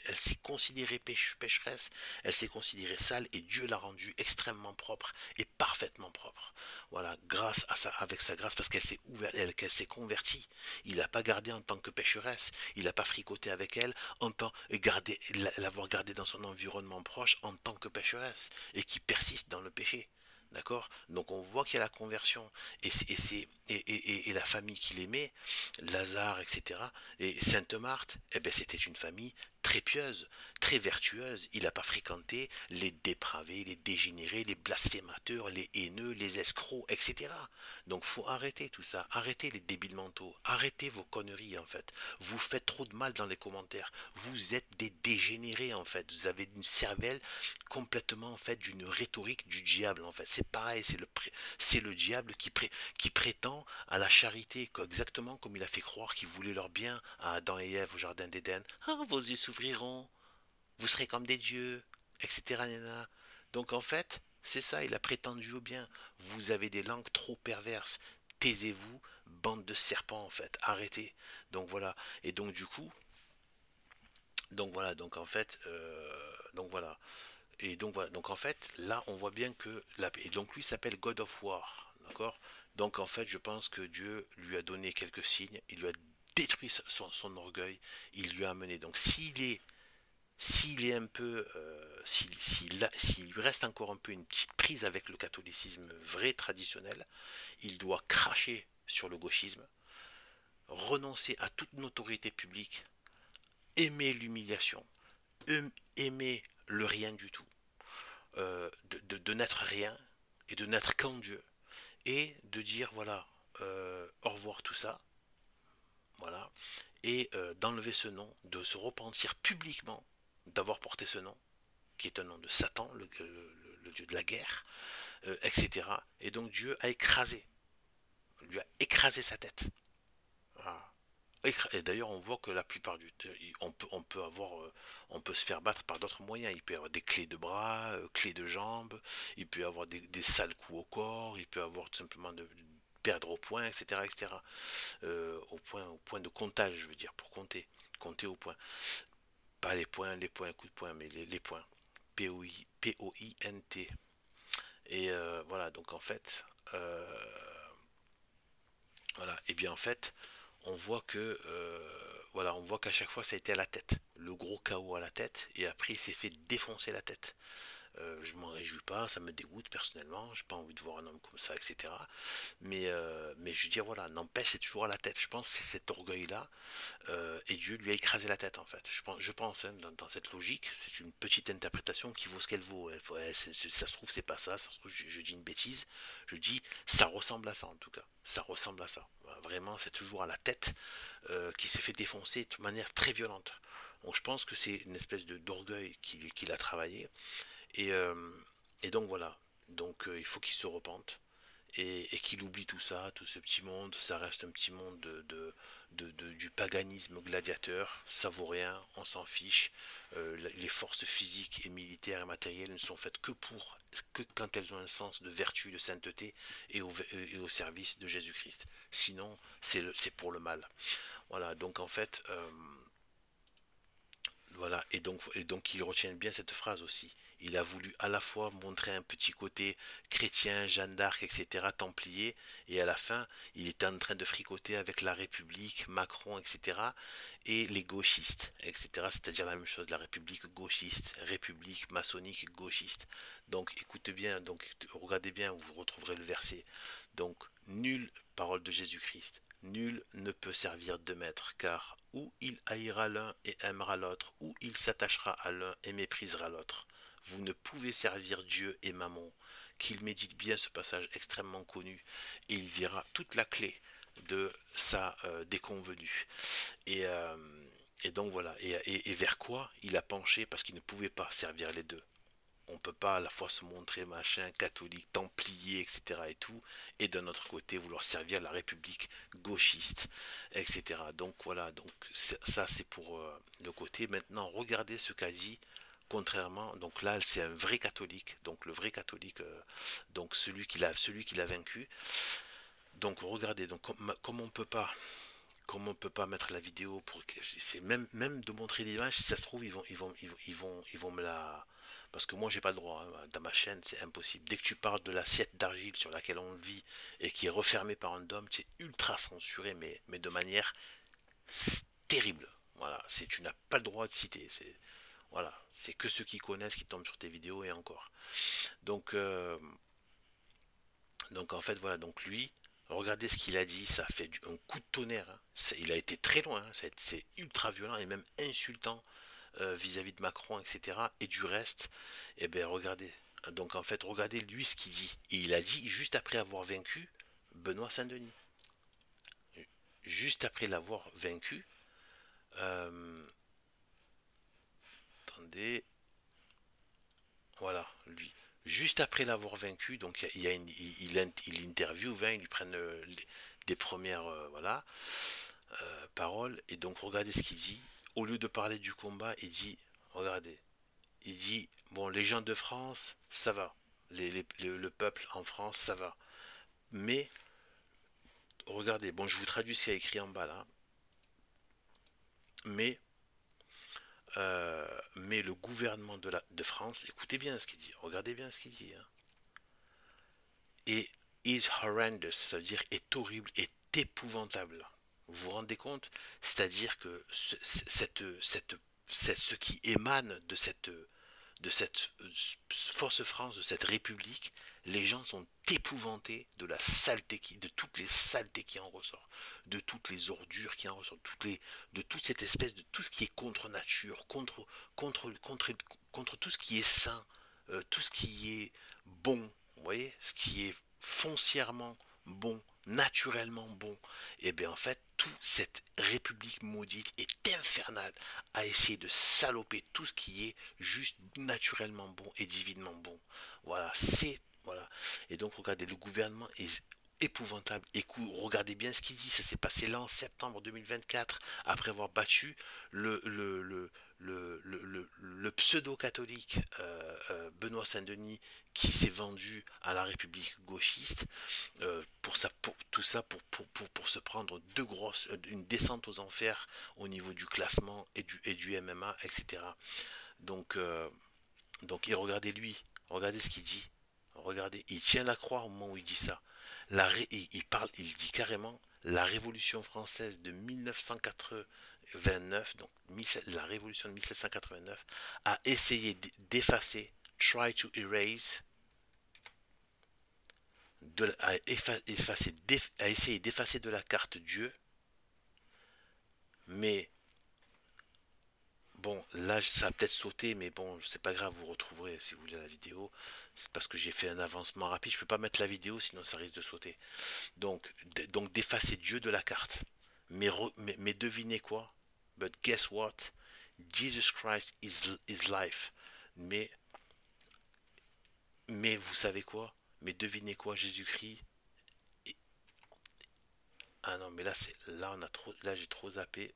elle s'est considérée pécheresse, elle s'est considérée sale, et Dieu l'a rendue extrêmement propre et parfaitement propre. Voilà, grâce à ça, avec sa grâce, parce qu'elle s'est ouverte, qu'elle s'est convertie. Il l'a pas gardée en tant que pécheresse, il n'a pas fricoté avec elle en tant et l'avoir gardée dans son environnement proche en tant que pécheresse et qui persiste dans le péché. D'accord. Donc on voit qu'il y a la conversion et la famille qu'il aimait, Lazare, etc. Et Sainte Marthe, eh ben, c'était une famille très pieuse, très vertueuse. Il n'a pas fréquenté les dépravés, les dégénérés, les blasphémateurs, les haineux, les escrocs, etc. Donc faut arrêter tout ça, arrêtez les débiles mentaux, arrêtez vos conneries en fait. Vous faites trop de mal dans les commentaires. Vous êtes des dégénérés en fait. Vous avez une cervelle complètement en fait d'une rhétorique du diable en fait. C'est pareil, c'est le diable qui prétend à la charité, exactement comme il a fait croire qu'il voulait leur bien à Adam et Ève au jardin d'Éden. Ah, vos yeux s'ouvriront, vous serez comme des dieux, etc. Donc en fait, c'est ça, il a prétendu au bien. Vous avez des langues trop perverses. Taisez-vous, bande de serpents en fait. Arrêtez. Donc voilà. Et donc du coup, donc voilà. Donc en fait, donc voilà. Et donc voilà. Donc en fait, là, on voit bien que et donc lui s'appelle God of War, d'accord. Donc en fait, je pense que Dieu lui a donné quelques signes. Il lui a détruit son orgueil. Il lui a amené. Donc s'il est un peu, s'il lui reste encore un peu une petite prise avec le catholicisme vrai traditionnel, il doit cracher sur le gauchisme, renoncer à toute notoriété publique, aimer l'humiliation, aimer le rien du tout, de n'être rien et de n'être qu'en Dieu, et de dire voilà, au revoir tout ça, voilà, et d'enlever ce nom, de se repentir publiquement d'avoir porté ce nom, qui est un nom de Satan, le dieu de la guerre, etc. Et donc Dieu a écrasé, lui a écrasé sa tête. Voilà. Et d'ailleurs, on voit que la plupart du temps, on peut se faire battre par d'autres moyens. Il peut y avoir des clés de bras, clés de jambes, il peut y avoir des sales coups au corps, il peut y avoir tout simplement de perdre au point, etc., etc. Au point de comptage, je veux dire, pour compter au point. Pas les points, coups de poing, mais les points. P-O-I-N-T. Et voilà, donc en fait, voilà, et bien en fait, on voit que, voilà, on voit qu'à chaque fois ça a été à la tête, le gros chaos à la tête, et après il s'est fait défoncer la tête. Je m'en réjouis pas, ça me dégoûte personnellement, j'ai pas envie de voir un homme comme ça, etc. Mais je veux dire, voilà, n'empêche, c'est toujours à la tête. Je pense que c'est cet orgueil-là, et Dieu lui a écrasé la tête en fait. Je pense hein, dans cette logique, c'est une petite interprétation qui vaut ce qu'elle vaut. Ça se trouve, c'est pas ça, ça se trouve, je dis une bêtise. Je dis, ça ressemble à ça en tout cas. Ça ressemble à ça. Voilà, vraiment, c'est toujours à la tête qui s'est fait défoncer de manière très violente. Donc je pense que c'est une espèce d'orgueil qu'il a travaillé. Et, euh, et donc voilà. Donc il faut qu'il se repente et qu'il oublie tout ça, tout ce petit monde. Ça reste un petit monde du paganisme gladiateur, ça vaut rien, on s'en fiche. Les forces physiques et militaires et matérielles ne sont faites que quand elles ont un sens de vertu, de sainteté et au service de Jésus-Christ. Sinon, c'est pour le mal. Voilà, donc en fait, voilà, et donc qu'ils retiennent bien cette phrase aussi. Il a voulu à la fois montrer un petit côté chrétien, Jeanne d'Arc, etc., templier, et à la fin, il était en train de fricoter avec la République, Macron, etc., et les gauchistes, etc., c'est-à-dire la même chose, la République gauchiste, République maçonnique gauchiste. Donc écoutez bien, donc regardez bien, vous retrouverez le verset. Donc, nul, parole de Jésus-Christ, nul ne peut servir deux maîtres, car ou il haïra l'un et aimera l'autre, ou il s'attachera à l'un et méprisera l'autre. Vous ne pouvez servir Dieu et Mammon. Qu'il médite bien ce passage extrêmement connu, et il verra toute la clé de sa déconvenue. Et, euh, et donc voilà. Et vers quoi il a penché parce qu'il ne pouvait pas servir les deux. on peut pas à la fois se montrer machin, catholique, templier, etc. et tout, et d'un autre côté vouloir servir la République gauchiste, etc. Donc voilà, donc ça c'est pour le côté. Maintenant, regardez ce qu'a dit, contrairement, donc là c'est un vrai catholique, donc le vrai catholique, donc celui qui l'a vaincu. Donc regardez, donc comme on peut pas. Comme on peut pas mettre la vidéo pour que c'est même de montrer l'image, si ça se trouve ils vont me la parce que moi j'ai pas le droit hein. Dans ma chaîne c'est impossible. Dès que tu parles de l'assiette d'argile sur laquelle on vit et qui est refermée par un dôme, tu es ultra censuré mais de manière terrible. Voilà, c'est tu n'as pas le droit de citer. C'est voilà, c'est que ceux qui connaissent qui tombent sur tes vidéos et encore. Donc donc en fait voilà, donc lui, regardez ce qu'il a dit, ça a fait un coup de tonnerre, hein. Il a été très loin, hein. C'est ultra violent et même insultant vis-à-vis de Macron, etc. Et du reste, eh bien regardez. Donc en fait, regardez lui ce qu'il dit. Et il a dit juste après avoir vaincu Benoît Saint-Denis. Juste après l'avoir vaincu, euh, attendez, voilà, lui. Juste après l'avoir vaincu, donc il y a il interviewe, hein, ils lui prennent des premières voilà, paroles, et donc regardez ce qu'il dit. Au lieu de parler du combat, il dit, regardez, il dit, bon, les gens de France, ça va. Le peuple en France, ça va. Mais, regardez, bon, je vous traduis ce qu'il y a écrit en bas là. Mais, mais le gouvernement de France, écoutez bien ce qu'il dit, regardez bien ce qu'il dit, hein, et is horrendous, ça veut dire est horrible, est épouvantable. Vous vous rendez compte? C'est-à-dire que ce qui émane de cette force France, de cette République, les gens sont épouvantés de la saleté de toutes les saletés qui en ressortent, de toutes les ordures qui en ressortent, de toute cette espèce de tout ce qui est contre nature, contre tout ce qui est sain, tout ce qui est bon, vous voyez, ce qui est foncièrement bon, naturellement bon, et bien en fait, toute cette république maudite est infernale à essayer de saloper tout ce qui est juste naturellement bon et divinement bon. Voilà, c'est voilà. Et donc regardez, le gouvernement est épouvantable. Et regardez bien ce qu'il dit. Ça s'est passé là en septembre 2024, après avoir battu le, le, le, le pseudo-catholique Benoît Saint-Denis qui s'est vendu à la République gauchiste tout ça pour se prendre une descente aux enfers au niveau du classement et du MMA, etc. Donc, et regardez lui, regardez ce qu'il dit. Regardez, il tient la croix au moment où il dit ça. Il dit carrément la Révolution française de 1989, donc la Révolution de 1789, a essayé d'effacer, try to erase, a essayé d'effacer de la carte Dieu, mais bon, là ça a peut-être sauté, mais bon, c'est pas grave, vous retrouverez si vous voulez la vidéo. C'est parce que j'ai fait un avancement rapide, je peux pas mettre la vidéo sinon ça risque de sauter. Donc d'effacer Dieu de la carte. Mais devinez quoi? But guess what? Jesus Christ is life. Mais, mais vous savez quoi? Mais devinez quoi? Jésus-Christ. Ah non, mais là on a trop, là j'ai trop zappé.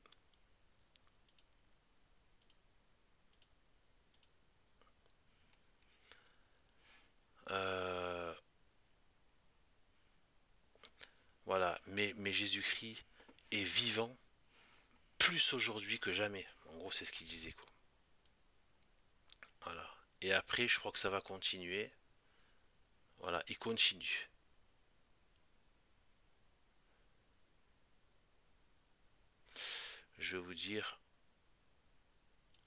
Euh, voilà, mais Jésus-Christ est vivant plus aujourd'hui que jamais. En gros, c'est ce qu'il disait, quoi. Voilà. Et après, je crois que ça va continuer. Voilà, il continue. Je vais vous dire,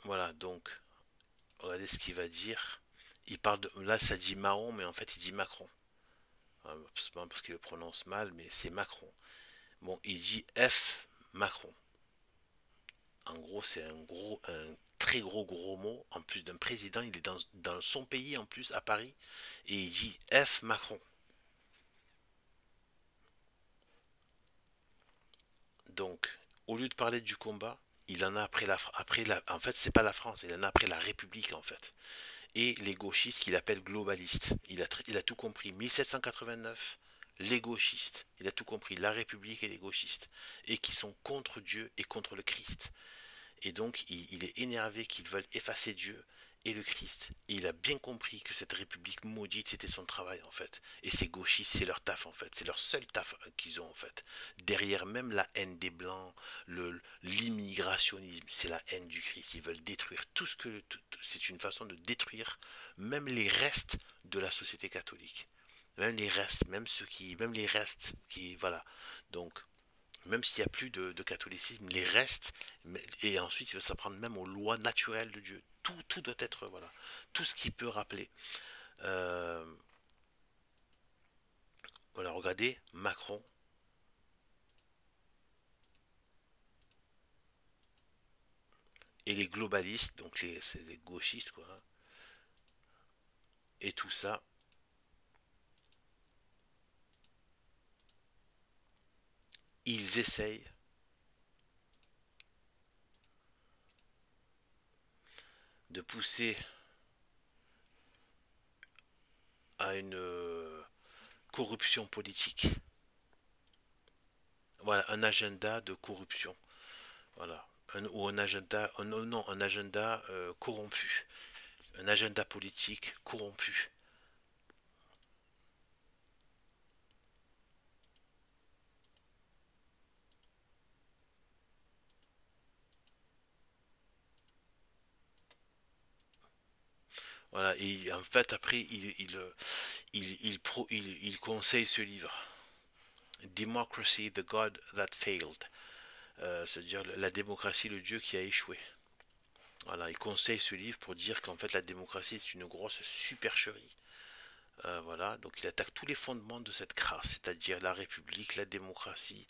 voilà, donc, regardez ce qu'il va dire. Il parle de, là, ça dit Mahon, mais en fait, il dit Macron. C'est pas parce qu'il le prononce mal, mais c'est Macron. Bon, il dit F Macron. En gros, c'est un très gros mot. En plus d'un président, il est dans son pays en plus, à Paris, et il dit F Macron. Donc, au lieu de parler du combat, il en a après en fait, c'est pas la France, il en a après la République en fait. et les gauchistes qu'il appelle globalistes. Il a tout compris. 1789, les gauchistes, il a tout compris, la République et les gauchistes, et qui sont contre Dieu et contre le Christ. Et donc, il est énervé qu'ils veulent effacer Dieu et le Christ. Et il a bien compris que cette république maudite, c'était son travail, en fait. Et ces gauchistes, c'est leur taf, en fait. C'est leur seul taf qu'ils ont, en fait. Derrière même la haine des Blancs, l'immigrationnisme, c'est la haine du Christ. Ils veulent détruire tout ce que... C'est une façon de détruire même les restes de la société catholique. Même les restes, même les restes qui... Voilà. Donc, même s'il n'y a plus de catholicisme, les restes, et ensuite il va s'apprendre même aux lois naturelles de Dieu. Tout doit être, voilà, tout ce qui peut rappeler. Euh, voilà, regardez, Macron et les globalistes, donc c'est les gauchistes, quoi, hein, et tout ça, ils essayent de pousser à une corruption politique. Voilà, un agenda de corruption. Voilà. Ou un agenda, non, un agenda corrompu. Un agenda politique corrompu. Voilà, et en fait, après, il conseille ce livre, Democracy, the God That Failed, c'est-à-dire la démocratie, le Dieu qui a échoué. Voilà, il conseille ce livre pour dire qu'en fait la démocratie c'est une grosse supercherie. Voilà, donc il attaque tous les fondements de cette crasse, c'est-à-dire la République, la démocratie,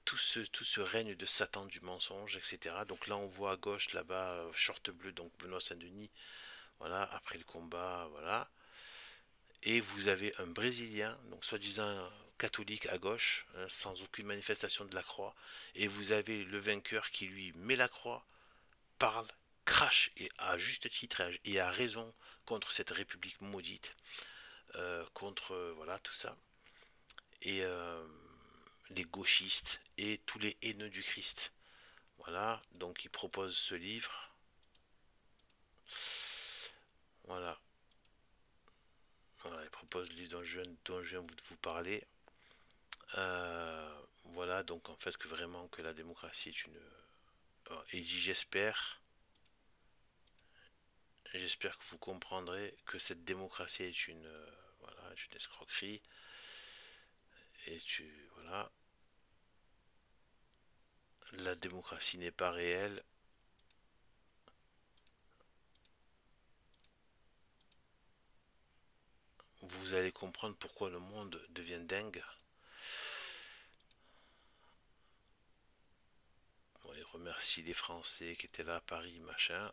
tout ce règne de Satan du mensonge, etc. Donc là on voit à gauche, là-bas, short bleu, donc Benoît Saint-Denis, voilà, après le combat, voilà. Et vous avez un Brésilien, donc soi-disant catholique à gauche, hein, sans aucune manifestation de la croix, et vous avez le vainqueur qui lui met la croix, parle, crache, et à juste titre et à raison contre cette république maudite, contre voilà tout ça, et les gauchistes et tous les haineux du Christ. Voilà, donc il propose ce livre. Voilà, voilà il propose le livre dont je viens de vous parler. Voilà, donc en fait que vraiment que la démocratie est une... Et j'espère que vous comprendrez que cette démocratie est une, voilà, une escroquerie. Et voilà, la démocratie n'est pas réelle. Vous allez comprendre pourquoi le monde devient dingue. Bon, il remercie les Français qui étaient là à Paris, machin.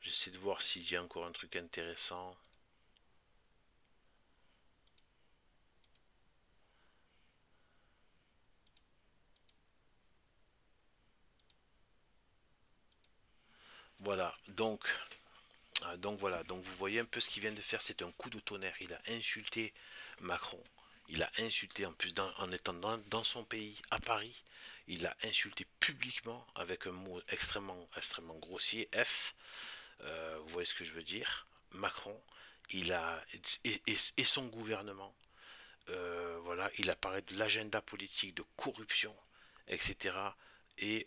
J'essaie de voir s'il y a encore un truc intéressant. Voilà, donc voilà, donc vous voyez un peu ce qu'il vient de faire, c'est un coup de tonnerre. Il a insulté Macron, il a insulté en plus en étant dans son pays, à Paris, il a insulté publiquement avec un mot extrêmement grossier, F, vous voyez ce que je veux dire, Macron, il a et son gouvernement, voilà, il a parlé de l'agenda politique de corruption, etc. Et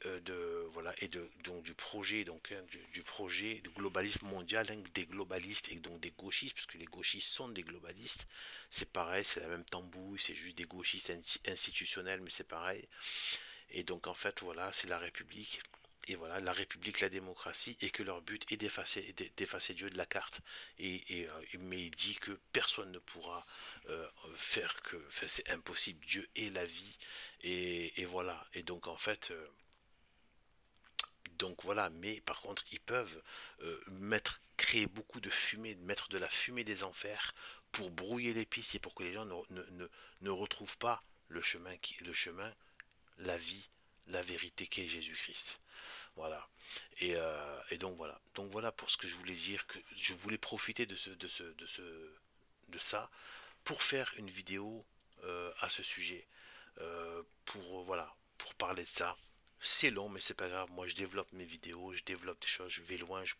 voilà et donc du projet donc hein, du projet du globalisme mondial, hein, des globalistes et donc des gauchistes, parce que les gauchistes sont des globalistes. C'est pareil, c'est la même tambouille, c'est juste des gauchistes institutionnels, mais c'est pareil. Et donc en fait voilà, c'est la République. Et voilà, la République, la démocratie, et que leur but est d'effacer Dieu de la carte. Mais il dit que personne ne pourra faire que, enfin, c'est impossible. Dieu est la vie, et voilà. Et donc en fait, donc voilà. Mais par contre, ils peuvent créer beaucoup de fumée, mettre de la fumée des enfers pour brouiller les pistes et pour que les gens ne retrouvent pas le chemin, la vie, la vérité qu'est Jésus-Christ. Voilà. Et donc voilà. Donc voilà pour ce que je voulais dire, que je voulais profiter de ça pour faire une vidéo à ce sujet, voilà, pour parler de ça. C'est long, mais c'est pas grave. Moi, je développe mes vidéos, je développe des choses, je vais loin, je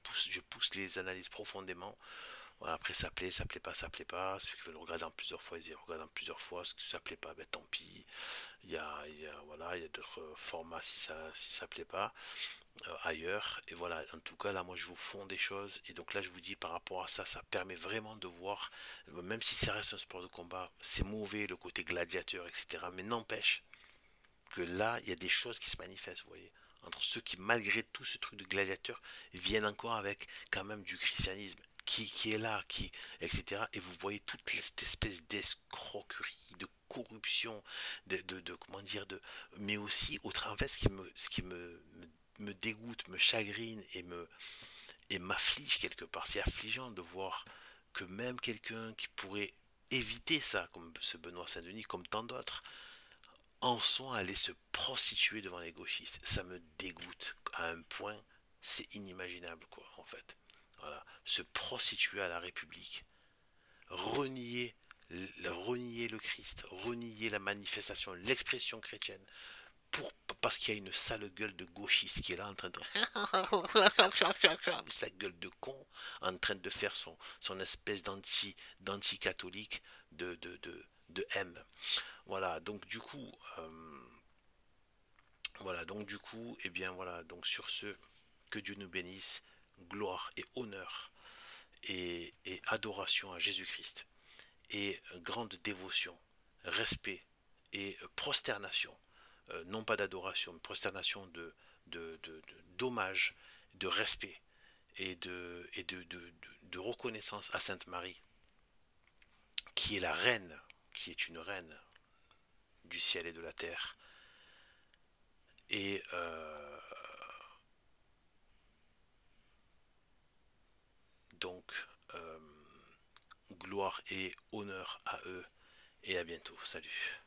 pousse les analyses profondément. Voilà, après, ça plaît pas, ça plaît pas. Ceux qui veulent le regarder en plusieurs fois, ils regardent en plusieurs fois. Ce que ça plaît pas, ben tant pis. Voilà, il y a d'autres formats si ça plaît pas ailleurs. Et voilà, en tout cas, là, moi, je vous fonds des choses. Et donc là, je vous dis, par rapport à ça, ça permet vraiment de voir, même si ça reste un sport de combat, c'est mauvais le côté gladiateur, etc. Mais n'empêche que là, il y a des choses qui se manifestent, vous voyez. Entre ceux qui, malgré tout ce truc de gladiateur, viennent encore avec quand même du christianisme. Qui est là, etc. Et vous voyez toute cette espèce d'escroquerie, de corruption, comment dire, mais aussi, en fait, me dégoûte, me chagrine et m'afflige quelque part. C'est affligeant de voir que même quelqu'un qui pourrait éviter ça, comme ce Benoît Saint-Denis, comme tant d'autres, en sont allés se prostituer devant les gauchistes. Ça me dégoûte à un point, c'est inimaginable, quoi, en fait. Voilà. Se prostituer à la République, renier, renier le Christ, renier la manifestation, l'expression chrétienne, parce qu'il y a une sale gueule de gauchiste qui est là en train de sa gueule de con en train de faire son espèce d'anti-catholique de M. Voilà, donc du coup, eh bien voilà, donc sur ce, que Dieu nous bénisse, gloire et honneur et adoration à Jésus-Christ, et grande dévotion, respect et prosternation, non pas d'adoration, mais prosternation d'hommage, de respect et de reconnaissance à Sainte Marie, qui est la reine, qui est une reine du ciel et de la terre. Et donc, gloire et honneur à eux, et à bientôt. Salut.